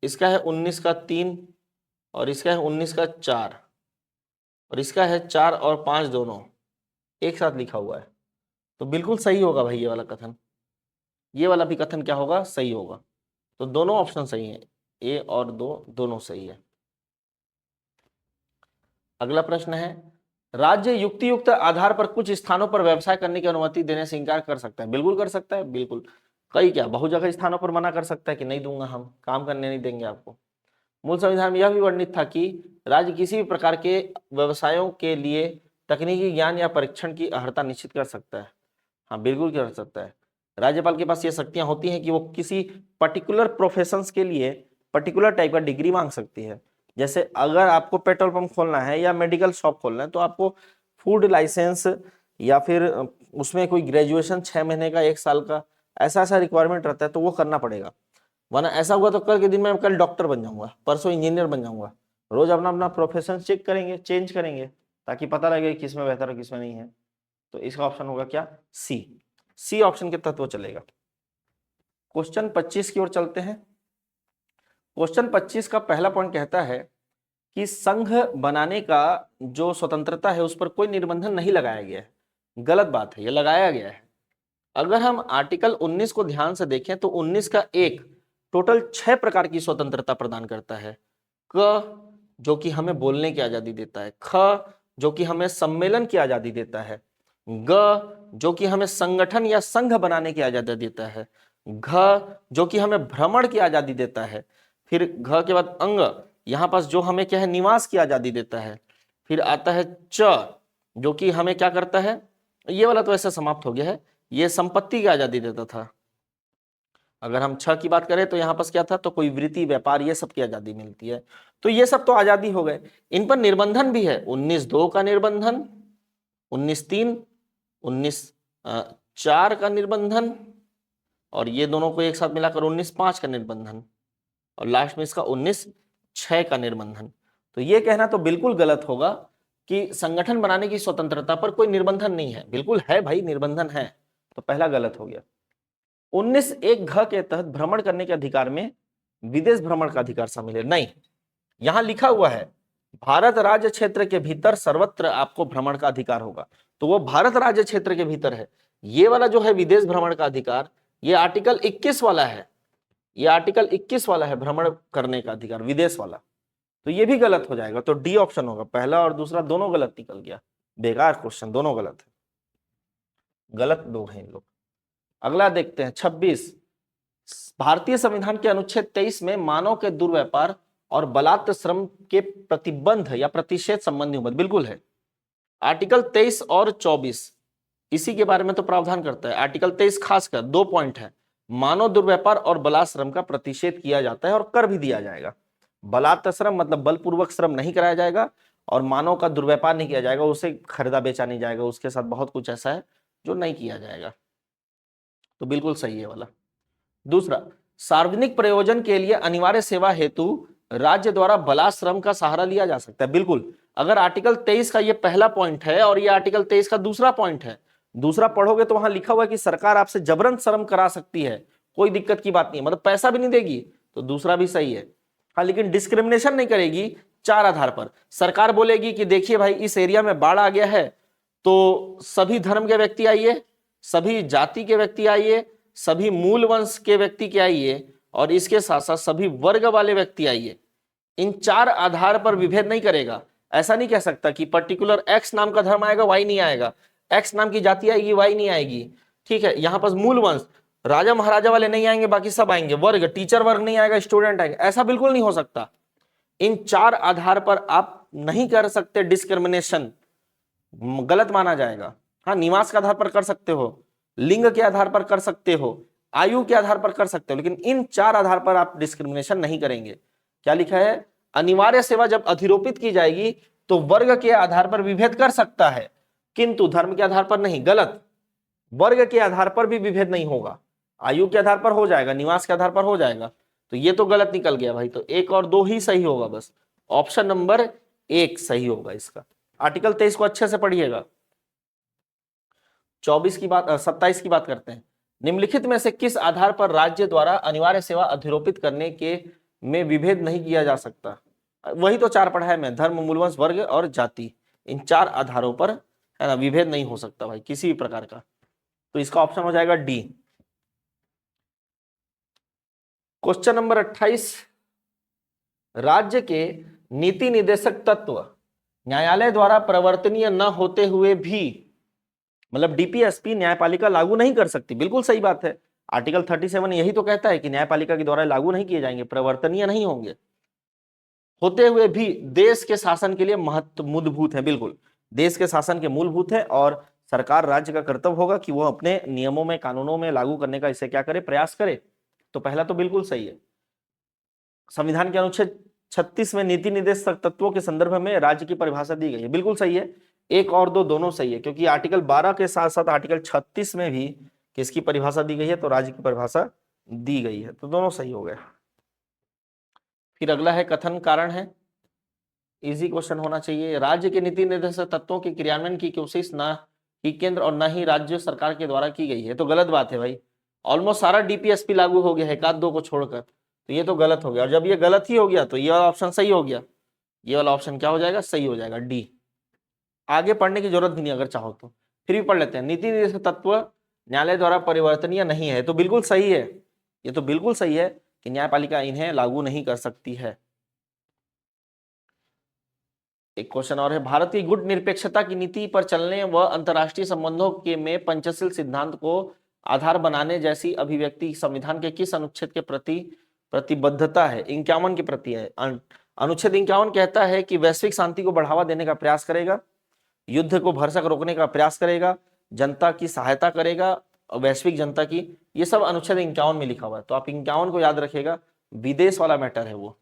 इसका है 19 का 3 और इसका है 19 का 4 और इसका है 4 और 5 दोनों एक साथ लिखा हुआ है। तो बिल्कुल सही होगा भाई ये वाला कथन, ये वाला भी कथन क्या होगा? सही होगा। तो दोनों ऑप्शन सही हैं, ए और 2 दोनों सही है। अगला प्रश्न है, राज्य युक्ति युक्त आधार पर कुछ स्थानों पर व्यवसाय करने की अनुमति देने से इंकार कर सकता है। बिल्कुल कर सकता है, बिल्कुल। कई क्या बहुत जगह स्थानों पर मना कर सकता है कि नहीं दूंगा, हम काम करने नहीं देंगे आपको। मूल संविधान में यह भी वर्णित था कि राज्य किसी भी प्रकार के व्यवसायों के लिए तकनीकी ज्ञान या परीक्षण की अर्हता निश्चित कर सकता है। हाँ, बिल्कुल कर सकता है। राज्यपाल के पास ये शक्तियां होती हैं कि वो किसी पर्टिकुलर प्रोफेशंस के लिए पर्टिकुलर टाइप का डिग्री मांग सकती है। जैसे अगर आपको पेट्रोल पंप खोलना है या मेडिकल शॉप खोलना है तो आपको फूड लाइसेंस या फिर उसमें कोई ग्रेजुएशन 6 महीने का, 1 साल का, ऐसा ऐसा रिक्वायरमेंट रहता है, तो वो करना पड़ेगा। वरना ऐसा हुआ तो कल के दिन में कल डॉक्टर बन जाऊंगा, परसों इंजीनियर बन जाऊंगा। रोज अपना अपना प्रोफेशन चेक करेंगे, चेंज करेंगे, ताकि पता लगे किस में बेहतर है किस में नहीं है। तो इसका ऑप्शन होगा क्या? सी ऑप्शन के तहत वो चलेगा। क्वेश्चन 25 की ओर चलते हैं। क्वेश्चन 25 का पहला पॉइंट कहता है कि संघ बनाने का जो स्वतंत्रता है उस पर कोई निर्बंधन नहीं लगाया गया है। गलत बात है, यह लगाया गया है। अगर हम आर्टिकल 19 को ध्यान से देखें तो 19 का 1 टोटल 6 प्रकार की स्वतंत्रता प्रदान करता है। क जो कि हमें बोलने की आजादी देता है, ख जो कि हमें सम्मेलन की आजादी देता है, ग जो कि हमें संगठन या संघ बनाने की आजादी देता है, घ जो कि हमें भ्रमण की आजादी देता है, फिर घ के बाद अंग, यहां पास जो हमें क्या है? निवास की आजादी देता है। फिर आता है च जो कि हमें क्या करता है? ये वाला तो ऐसा समाप्त हो गया है, ये संपत्ति की आजादी देता था। अगर हम 6 की बात करें तो यहाँ पर क्या था, तो कोई वृत्ति, व्यापार, ये सब की आजादी मिलती है। तो ये सब तो आजादी हो गए। इन पर निर्बंधन भी है, 19(2) का निर्बंधन, 19(3), 19(4) का निर्बंधन, और ये दोनों को एक साथ मिलाकर 19(5) का निर्बंधन, और लास्ट में इसका 19(6) का निर्बंधन। तो ये कहना तो बिल्कुल गलत होगा कि संगठन बनाने की स्वतंत्रता पर कोई निर्बंधन नहीं है। बिल्कुल है भाई, निर्बंधन है। तो पहला गलत हो गया। 19(1) के तहत भ्रमण करने के अधिकार में विदेश भ्रमण का अधिकार शामिल है। नहीं, यहां लिखा हुआ है भारत राज्य क्षेत्र के भीतर सर्वत्र आपको भ्रमण का अधिकार होगा, तो वो भारत राज्य क्षेत्र के भीतर है। ये वाला जो है विदेश भ्रमण का अधिकार, ये आर्टिकल 21 वाला है, ये आर्टिकल 21 वाला है, भ्रमण करने का अधिकार विदेश वाला। तो ये भी गलत हो जाएगा। तो डी ऑप्शन होगा, पहला और दूसरा दोनों गलत निकल गया। बेकार क्वेश्चन, दोनों गलत है, गलत दो हैं इन लोग। अगला देखते हैं 26। भारतीय संविधान के अनुच्छेद 23 में मानव के दुर्व्यापार और बलात्कार श्रम के प्रतिबंध या प्रतिषेध संबंधी उम्मीद बिल्कुल है। आर्टिकल 23 और 24 इसी के बारे में तो प्रावधान करता है। आर्टिकल 23 खासकर 2 पॉइंट है, मानव दुर्व्यापार और बलात्कार श्रम का प्रतिषेध किया जाता है और कर भी दिया जाएगा। बलात्कार श्रम मतलब बलपूर्वक श्रम नहीं कराया जाएगा, और मानव का दुर्व्यापार नहीं किया जाएगा, उसे खरीदा बेचा नहीं जाएगा, उसके साथ बहुत कुछ ऐसा है जो नहीं किया जाएगा। तो बिल्कुल सही है वाला। दूसरा, सार्वजनिक प्रयोजन के लिए अनिवार्य सेवा हेतु राज्य द्वारा बलाश्रम का सहारा लिया जा सकता है। बिल्कुल, अगर आर्टिकल 23 का ये पहला पॉइंट है और ये आर्टिकल 23 का दूसरा पॉइंट है, दूसरा पढ़ोगे तो वहां लिखा हुआ है कि सरकार आपसे जबरन श्रम करा सकती है, कोई दिक्कत की बात नहीं है, मतलब पैसा भी नहीं देगी, तो दूसरा भी सही है। हाँ, लेकिन डिस्क्रिमिनेशन नहीं करेगी 4 आधार पर। सरकार बोलेगी कि देखिए भाई, इस एरिया में बाढ़ आ गया है, तो सभी धर्म के व्यक्ति आइए, सभी जाति के व्यक्ति आइए, सभी मूल वंश के व्यक्ति के आइए, और इसके साथ साथ सभी वर्ग वाले व्यक्ति आइए। इन 4 आधार पर विभेद नहीं करेगा। ऐसा नहीं कह सकता कि पर्टिकुलर एक्स नाम का धर्म आएगा, वाई नहीं आएगा, एक्स नाम की जाति आएगी, वाई नहीं आएगी। ठीक है, यहां पर मूल वंश, राजा महाराजा वाले नहीं आएंगे, बाकी सब आएंगे, वर्ग, टीचर वर्ग नहीं आएगा, स्टूडेंट आएंगे, ऐसा बिल्कुल नहीं हो सकता। इन 4 आधार पर आप नहीं कर सकते डिस्क्रिमिनेशन, गलत माना जाएगा। हाँ, निवास के आधार पर कर सकते हो, लिंग के आधार पर कर सकते हो, आयु के आधार पर कर सकते हो, लेकिन इन 4 आधार पर आप डिस्क्रिमिनेशन नहीं करेंगे। क्या लिखा है, अनिवार्य सेवा जब अधिरोपित की जाएगी तो वर्ग के आधार पर विभेद कर सकता है, किंतु धर्म के आधार पर नहीं। गलत, वर्ग के आधार पर भी विभेद नहीं होगा, आयु के आधार पर हो जाएगा, निवास के आधार पर हो जाएगा। तो ये तो गलत निकल गया भाई। तो 1 और 2 ही सही होगा, बस ऑप्शन नंबर 1 सही होगा इसका। आर्टिकल 23 को अच्छे से पढ़िएगा। 27 की बात करते हैं। निम्नलिखित में से किस आधार पर राज्य द्वारा अनिवार्य सेवा अधिरोपित करने के में विभेद नहीं किया जा सकता? वही तो 4 पढ़ा है मैं, धर्म, मूलवंश, वर्ग और जाति। इन 4 आधारों पर है ना विभेद नहीं हो सकता भाई किसी भी प्रकार का। तो इसका ऑप्शन हो जाएगा डी। क्वेश्चन नंबर 28, राज्य के नीति निर्देशक तत्व न्यायालय द्वारा प्रवर्तनीय न होते हुए भी, मतलब डीपीएसपी न्यायपालिका लागू नहीं कर सकती। बिल्कुल सही बात है, आर्टिकल 37 यही तो कहता है कि न्यायपालिका के द्वारा लागू नहीं किए जाएंगे, प्रवर्तनीय नहीं होंगे, होते हुए भी देश के शासन के लिए मूलभूत है। बिल्कुल, देश के शासन के मूलभूत है, और सरकार, राज्य का कर्तव्य होगा कि वो अपने नियमों में, कानूनों में लागू करने का इसे क्या करे, प्रयास करे। तो पहला तो बिल्कुल सही है। संविधान के अनुच्छेद 36 में नीति निर्देशक तत्वों के संदर्भ में राज्य की परिभाषा दी गई है, बिल्कुल सही है। 1 और 2 दोनों सही है, क्योंकि आर्टिकल 12 के साथ साथ आर्टिकल 36 में भी किसकी परिभाषा दी गई है, तो राज्य की परिभाषा दी गई है। तो दोनों सही हो गए। फिर अगला है कथन कारण है, इजी क्वेश्चन होना चाहिए। राज्य के नीति निर्देशक तत्वों के क्रियान्वयन की कोशिश न ही केंद्र और न ही राज्य सरकार के द्वारा की गई है। तो गलत बात है भाई, ऑलमोस्ट सारा डीपीएसपी लागू हो गया है, 1-2 को छोड़कर, तो ये तो गलत हो गया। और जब ये गलत ही हो गया तो ये वाला ऑप्शन सही हो गया, ये वाला ऑप्शन क्या हो जाएगा, सही हो जाएगा, डी। आगे पढ़ने की जरूरत भी नहीं अगर चाहो तो, फिर भी पढ़ लेते हैं। नीति निर्देशक तत्व न्यायालय द्वारा परिवर्तनीय नहीं है, तो बिल्कुल सही है, ये तो बिल्कुल सही है कि न्यायपालिका इन्हें लागू नहीं कर सकती है। एक क्वेश्चन और है, भारत की गुट निरपेक्षता की नीति पर चलने व अंतर्राष्ट्रीय संबंधों के में पंचशील सिद्धांत को आधार बनाने जैसी अभिव्यक्ति संविधान के किस अनुच्छेद के प्रति प्रतिबद्धता है? 51 के प्रति है। अनुच्छेद 51 कहता है कि वैश्विक शांति को बढ़ावा देने का प्रयास करेगा, युद्ध को भरसक रोकने का प्रयास करेगा, जनता की सहायता करेगा, वैश्विक जनता की, ये सब अनुच्छेद 51 में लिखा हुआ है, तो आप 51 को याद रखिएगा, विदेश वाला मैटर है वो।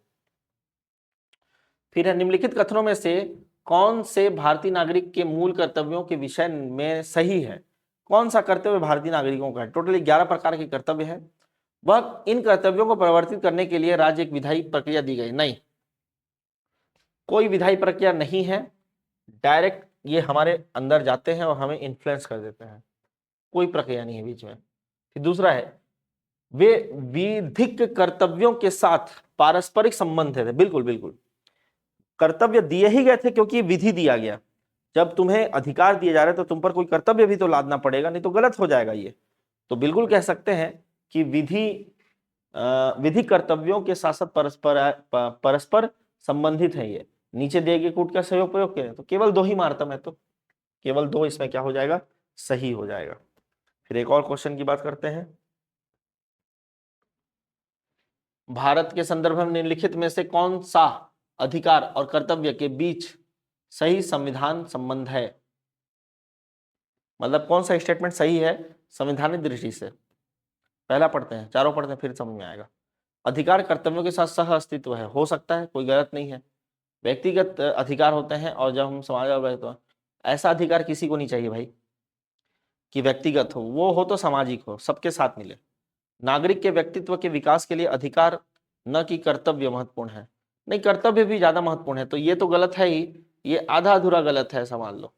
फिर है निम्नलिखित कथनों में से कौन से भारतीय नागरिक के मूल कर्तव्यों के विषय में सही है? कौन सा कर्तव्य भारतीय नागरिकों का है? टोटल 11 प्रकार के कर्तव्य है। वह इन कर्तव्यों को परिवर्तित करने के लिए राज्य एक विधायी प्रक्रिया दी गई? नहीं, कोई विधायी प्रक्रिया नहीं है, डायरेक्ट ये हमारे अंदर जाते हैं और हमें इन्फ्लुएंस कर देते हैं, कोई प्रक्रिया नहीं है बीच में। फिर दूसरा है, वे विधिक कर्तव्यों के साथ पारस्परिक संबंध है। बिल्कुल बिल्कुल, कर्तव्य दिए ही गए थे क्योंकि विधि दिया गया। जब तुम्हें अधिकार दिए जा रहे तो तुम पर कोई कर्तव्य भी तो लादना पड़ेगा, नहीं तो गलत हो जाएगा ये। तो बिल्कुल कह सकते हैं कि विधि कर्तव्यों के साथ साथ परस्पर संबंधित है ये। नीचे दिए गए कूट का सहयोग प्रयोग करें तो केवल 2 ही मार्तम है, तो केवल 2 इसमें क्या हो जाएगा? सही हो जाएगा। फिर एक और क्वेश्चन की बात करते हैं। भारत के संदर्भ में निम्नलिखित में से कौन सा अधिकार और कर्तव्य के बीच सही संविधान संबंध है? मतलब कौन सा स्टेटमेंट सही है संवैधानिक दृष्टि से? पहला पढ़ते हैं, चारों पढ़ते हैं, फिर समझ में आएगा। अधिकार कर्तव्यों के साथ सह अस्तित्व है, हो सकता है, कोई गलत नहीं है। व्यक्तिगत अधिकार होते हैं और जब हम समाज और तो ऐसा अधिकार किसी को नहीं चाहिए भाई कि व्यक्तिगत हो, वो हो तो सामाजिक हो, सबके साथ मिले। नागरिक के व्यक्तित्व के विकास के लिए अधिकार न कि कर्तव्य महत्वपूर्ण है। नहीं, कर्तव्य भी ज्यादा महत्वपूर्ण है, तो ये तो गलत है ही, ये आधा अधूरा गलत है, संभाल लो।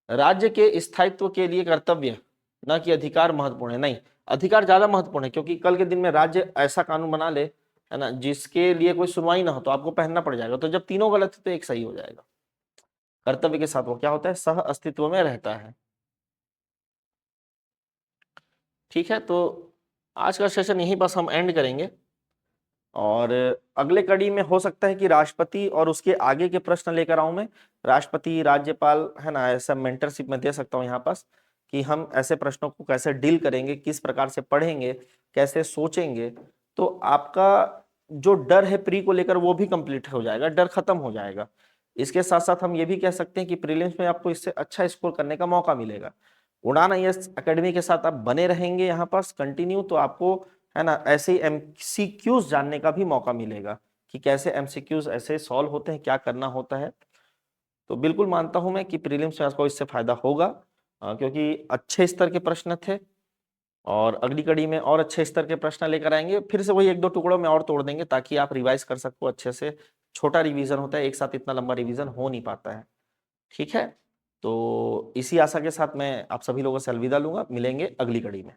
राज्य के स्थायित्व के लिए कर्तव्य न कि अधिकार महत्वपूर्ण है। नहीं, अधिकार ज्यादा महत्वपूर्ण है, क्योंकि कल के दिन में राज्य ऐसा कानून बना ले, है ना, जिसके लिए कोई सुनवाई ना हो तो आपको पहनना पड़ जाएगा। तो जब तीनों गलत है तो एक सही हो जाएगा। कर्तव्य के साथ वो क्या होता है? सह अस्तित्व में रहता है। ठीक है, तो आज का सेशन यहीं बस हम एंड करेंगे, और अगले कड़ी में हो सकता है कि राष्ट्रपति और उसके आगे के प्रश्न लेकर आऊं मैं। राष्ट्रपति, राज्यपाल, है ना, ऐसा मेंटरशिप में दे सकता हूं यहाँ पास, कि हम ऐसे प्रश्नों को कैसे डील करेंगे, किस प्रकार से पढ़ेंगे, कैसे सोचेंगे। तो आपका जो डर है प्री को लेकर वो भी कंप्लीट हो जाएगा, डर खत्म हो जाएगा। इसके साथ साथ हम ये भी कह सकते हैं कि प्रीलिम्स में आपको इससे अच्छा स्कोर करने का मौका मिलेगा। उड़ान आईएएस एकेडमी के साथ आप बने रहेंगे यहाँ पास कंटिन्यू, तो आपको, है ना, ऐसे ही एमसीक्यूज जानने का भी मौका मिलेगा कि कैसे एमसीक्यूज ऐसे सॉल्व होते हैं, क्या करना होता है। तो बिल्कुल मानता हूं मैं कि प्रीलिम्स में आपको इससे फायदा होगा, क्योंकि अच्छे स्तर के प्रश्न थे, और अगली कड़ी में और अच्छे स्तर के प्रश्न लेकर आएंगे। फिर से वही 1-2 टुकड़ों में और तोड़ देंगे ताकि आप रिवाइज कर सको अच्छे से। छोटा रिवीजन होता है, एक साथ इतना लंबा रिवीजन हो नहीं पाता है। ठीक है, तो इसी आशा के साथ मैं आप सभी लोगों से अलविदा लूंगा, मिलेंगे अगली कड़ी में।